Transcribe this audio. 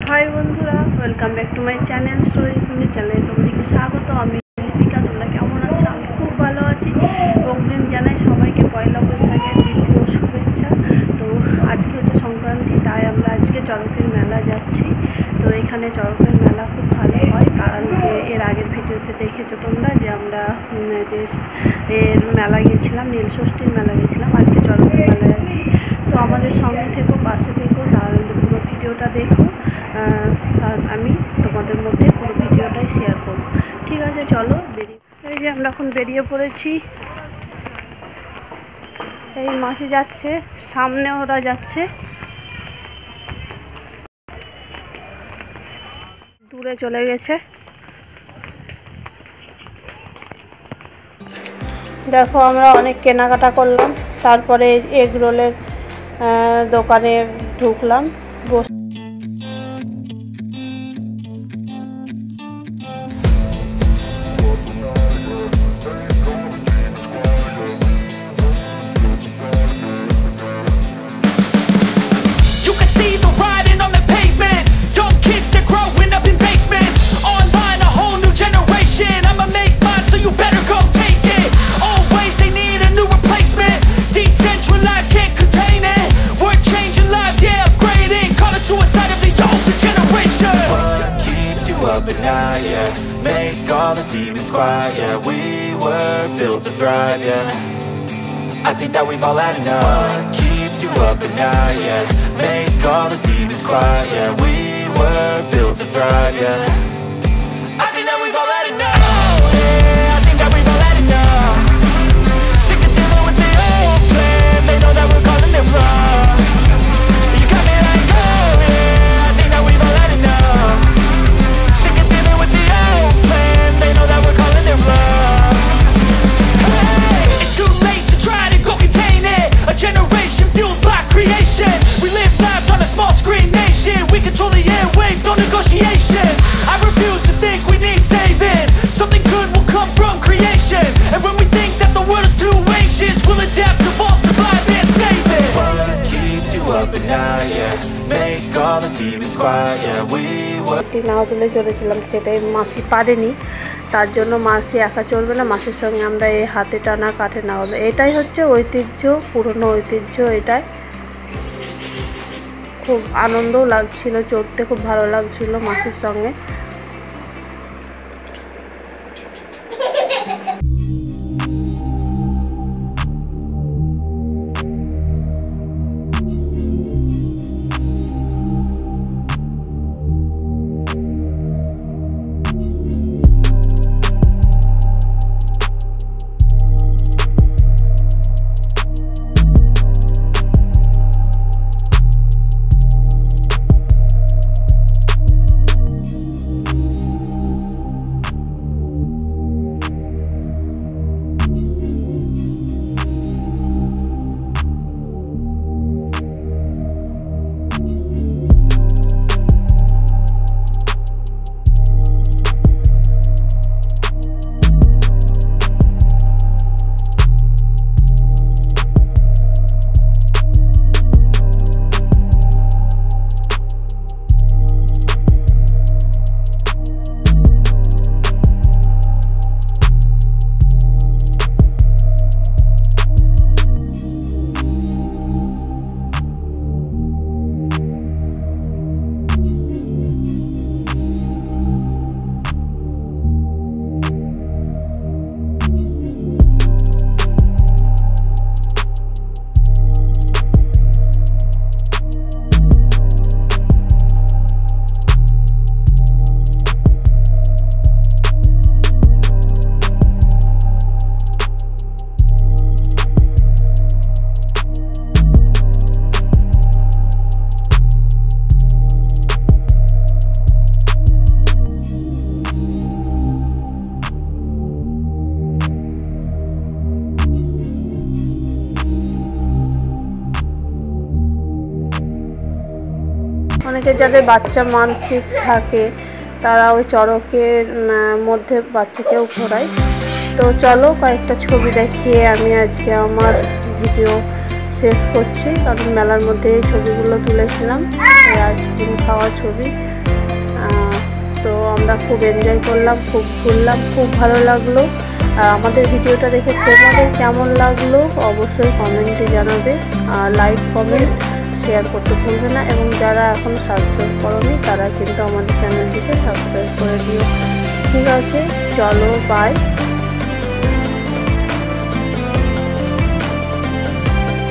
हाय बंधुरा welcome back to my channel story channel तुम्हारे स्वागत। हमें लिपिका तुम्हारा केमन आछो? आमी खूब भालो आछि। अग्रिम जानाई सबाइके पयला बैशाखेर द्वितीय शुभेच्छा। तो आज के होच्छे संक्रांति, ताई आमरा आजके चड़केर मेला जाচ্ছি। तो एखाने चड़केर मेला खूब भालो हय, कारण एर आगेर भिडियोते देखेছো तोमरा जे आमरा जे एर मेला गिয়েছিলাম, নীলষষ্ঠীর मेला गिয়েছিলাম। आजके चड़केर मेला যাচ্ছি। तो आमादेर संगे থেকো, पाशे থেকো, তাহলে পুরো ভিডিওটা देखो। আমি তোমাদের মধ্যে পুরো ভিডিওটাই শেয়ার করব। ঠিক আছে, চলো বেরিয়ে। এই যে আমরা এখন বেরিয়ে পড়েছি। এই মাসি যাচ্ছে, সামনে ওরা যাচ্ছে, দূরে চলে গেছে। দেখো আমরা অনেক কেনাকাটা করলাম, তারপরে এগ রোলের দোকানে ঢুকলাম। But now, yeah, make all the demons quiet, yeah. We were built to thrive, yeah. I think that we've all had enough. What keeps you up at night, yeah. Make all the demons quiet, yeah. We were built to thrive, yeah. I think that we've all had enough. Oh, yeah, I think that we've all had enough. Sick of dealing with the old plan. They know that we're calling it wrong. You got me like, oh, yeah, I think that we've all had enough. It's too late to try to go contain it. A generation fueled by creation. We live lives on a small screen nation. We control the airwaves, no negotiation. I refuse to think we need saving. Something good will come from creation. And when we think that the world is too anxious, we'll adapt, evolve, survive and save it. What keeps you up at night, yeah. Make all the demons quiet, yeah. We were নাও তুলে চলেছিলাম, সেটাই মাসি পারেনি। তার জন্য মাসি একা চলবে না, মাসির সঙ্গে আমরা এই হাতে টানা কাঠে না হলো। এটাই হচ্ছে ঐতিহ্য, পুরনো ঐতিহ্য। এটাই খুব আনন্দও লাগছিল, চড়তে খুব ভালো লাগছিল মাসির সঙ্গে। অনেকে যাদের বাচ্চা মানসিক থাকে তারা ওই চড়কের মধ্যে বাচ্চাকেও ঘোরায়। তো চলো কয়েকটা ছবি দেখিয়ে আমি আজকে আমার ভিডিও শেষ করছি, কারণ মেলার মধ্যে এই ছবিগুলো তুলেছিলাম, আইসক্রিম খাওয়া ছবি। তো আমরা খুব এনজয় করলাম, খুব ঘুরলাম, খুব ভালো লাগলো। আমাদের ভিডিওটা দেখে তোমাদের কেমন লাগলো অবশ্যই কমেন্টে জানাবে, আর লাইক কমেন্ট শেয়ার করতে ভুলবে না, এবং যারা এখনও সাবস্ক্রাইব করোনি তারা কিন্তু আমাদের চ্যানেলটিকে সাবস্ক্রাইব করে দিও। ঠিক আছে, চলো বাই।